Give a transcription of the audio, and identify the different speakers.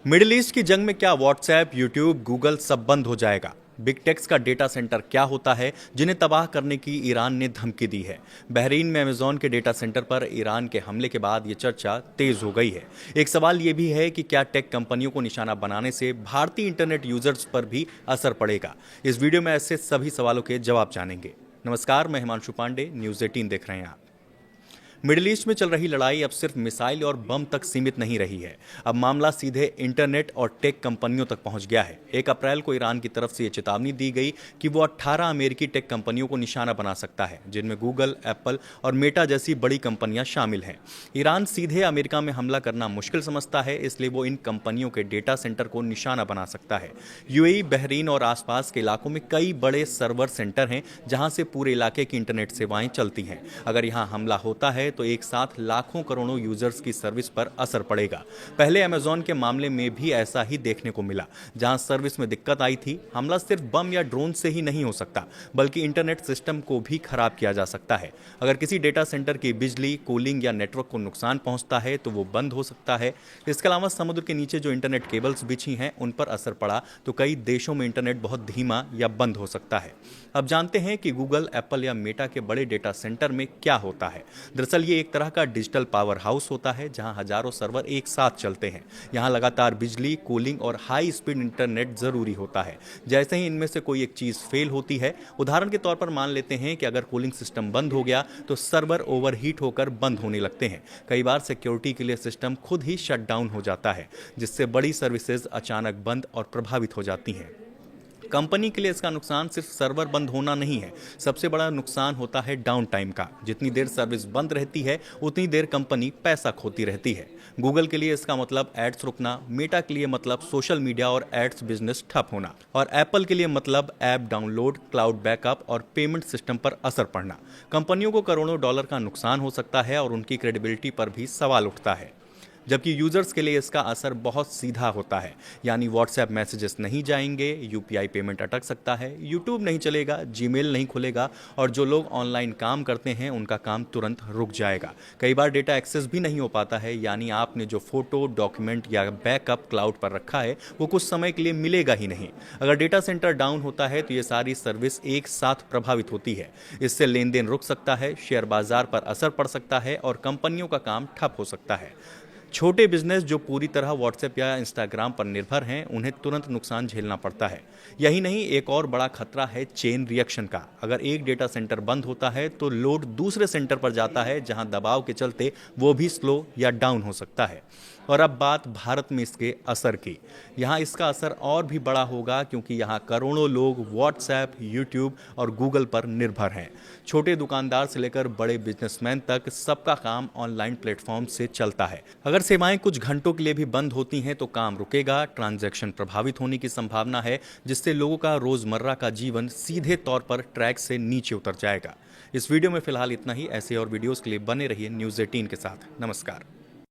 Speaker 1: Middle east की जंग में क्या व्हाट्सएप, यूट्यूब, गूगल सब बंद हो जाएगा? बिग टेक्स का डेटा सेंटर क्या होता है जिन्हें तबाह करने की ईरान ने धमकी दी है? बहरीन में अमेजॉन के डेटा सेंटर पर ईरान के हमले के बाद ये चर्चा तेज हो गई है। एक सवाल ये भी है कि क्या टेक कंपनियों को निशाना बनाने से भारतीय इंटरनेट यूजर्स पर भी असर पड़ेगा? इस वीडियो में ऐसे सभी सवालों के जवाब जानेंगे। नमस्कार, मैं हिमांशु पांडे, न्यूज 18 देख रहे हैं आप। मिडिल ईस्ट में चल रही लड़ाई अब सिर्फ मिसाइल और बम तक सीमित नहीं रही है। अब मामला सीधे इंटरनेट और टेक कंपनियों तक पहुंच गया है। 1 अप्रैल को ईरान की तरफ से यह चेतावनी दी गई कि वो 18 अमेरिकी टेक कंपनियों को निशाना बना सकता है, जिनमें गूगल, एप्पल और मेटा जैसी बड़ी कंपनियां शामिल हैं। ईरान सीधे अमेरिका में हमला करना मुश्किल समझता है, इसलिए वो इन कंपनियों के डेटा सेंटर को निशाना बना सकता है। यूएई, बहरीन और आसपास के इलाकों में कई बड़े सर्वर सेंटर हैं जहां से पूरे इलाके की इंटरनेट सेवाएं चलती हैं। अगर यहां हमला होता है तो एक साथ लाखों करोड़ों यूजर्स की सर्विस पर असर पड़ेगा। पहले अमेजॉन के मामले में भी ऐसा ही देखने को मिला। जहां सर्विस में दिक्कत आई थी, हमला सिर्फ बम या ड्रोन से ही नहीं हो सकता, बल्कि इंटरनेट सिस्टम को भी खराब किया जा सकता है। अगर किसी डेटा सेंटर की बिजली, कूलिंग या नेटवर्क को नुकसान पहुंचता है तो वो बंद हो सकता है। इसके अलावा समुद्र के नीचे जो इंटरनेट केबल्स बिछी हैं, उन पर असर पड़ा तो कई देशों में इंटरनेट बहुत धीमा या बंद हो सकता है। अब जानते हैं कि गूगल, एप्पल या मेटा के बड़े डेटा सेंटर में क्या होता है। दरअसल ये एक तरह का डिजिटल पावर हाउस होता है जहां हजारों सर्वर एक साथ चलते हैं। यहां लगातार बिजली, कूलिंग और हाई स्पीड इंटरनेट जरूरी होता है। जैसे ही इनमें से कोई एक चीज फेल होती है, उदाहरण के तौर पर मान लेते हैं कि अगर कूलिंग सिस्टम बंद हो गया तो सर्वर ओवरहीट होकर बंद होने लगते हैं। कई बार सिक्योरिटी के लिए सिस्टम खुद ही शट डाउन हो जाता है, जिससे बड़ी सर्विसेज अचानक बंद और प्रभावित हो जाती हैं। कंपनी के लिए इसका नुकसान सिर्फ सर्वर बंद होना नहीं है, सबसे बड़ा नुकसान होता है डाउन टाइम का। जितनी देर सर्विस बंद रहती है, उतनी देर कंपनी पैसा खोती रहती है। गूगल के लिए इसका मतलब एड्स रुकना, मेटा के लिए मतलब सोशल मीडिया और एड्स बिजनेस ठप होना, और एप्पल के लिए मतलब ऐप डाउनलोड, क्लाउड बैकअप और पेमेंट सिस्टम पर असर पड़ना। कंपनियों को करोड़ों डॉलर का नुकसान हो सकता है और उनकी क्रेडिबिलिटी पर भी सवाल उठता है। जबकि यूजर्स के लिए इसका असर बहुत सीधा होता है, यानी व्हाट्सएप मैसेजेस नहीं जाएंगे, यूपीआई पेमेंट अटक सकता है, यूट्यूब नहीं चलेगा, जीमेल नहीं खुलेगा और जो लोग ऑनलाइन काम करते हैं उनका काम तुरंत रुक जाएगा। कई बार डेटा एक्सेस भी नहीं हो पाता है, यानी आपने जो फोटो, डॉक्यूमेंट या बैकअप क्लाउड पर रखा है वो कुछ समय के लिए मिलेगा ही नहीं। अगर डेटा सेंटर डाउन होता है तो ये सारी सर्विस एक साथ प्रभावित होती है। इससे लेन देन रुक सकता है, शेयर बाजार पर असर पड़ सकता है और कंपनियों का काम ठप हो सकता है। छोटे बिजनेस जो पूरी तरह व्हाट्सएप या इंस्टाग्राम पर निर्भर हैं, उन्हें तुरंत नुकसान झेलना पड़ता है। यही नहीं, एक और बड़ा खतरा है चेन रिएक्शन का। अगर एक डेटा सेंटर बंद होता है तो लोड दूसरे सेंटर पर जाता है, जहां दबाव के चलते वो भी स्लो या डाउन हो सकता है। और अब बात भारत में इसके असर की। यहाँ इसका असर और भी बड़ा होगा, क्योंकि यहाँ करोड़ों लोग व्हाट्सएप, यूट्यूब और गूगल पर निर्भर हैं। छोटे दुकानदार से लेकर बड़े बिजनेसमैन तक सबका काम ऑनलाइन प्लेटफॉर्म से चलता है। अगर सेवाएं कुछ घंटों के लिए भी बंद होती हैं तो काम रुकेगा, ट्रांजैक्शन प्रभावित होने की संभावना है, जिससे लोगों का रोजमर्रा का जीवन सीधे तौर पर ट्रैक से नीचे उतर जाएगा। इस वीडियो में फिलहाल इतना ही। ऐसे और वीडियोस के लिए बने रहिए न्यूज़ 18 के साथ। नमस्कार।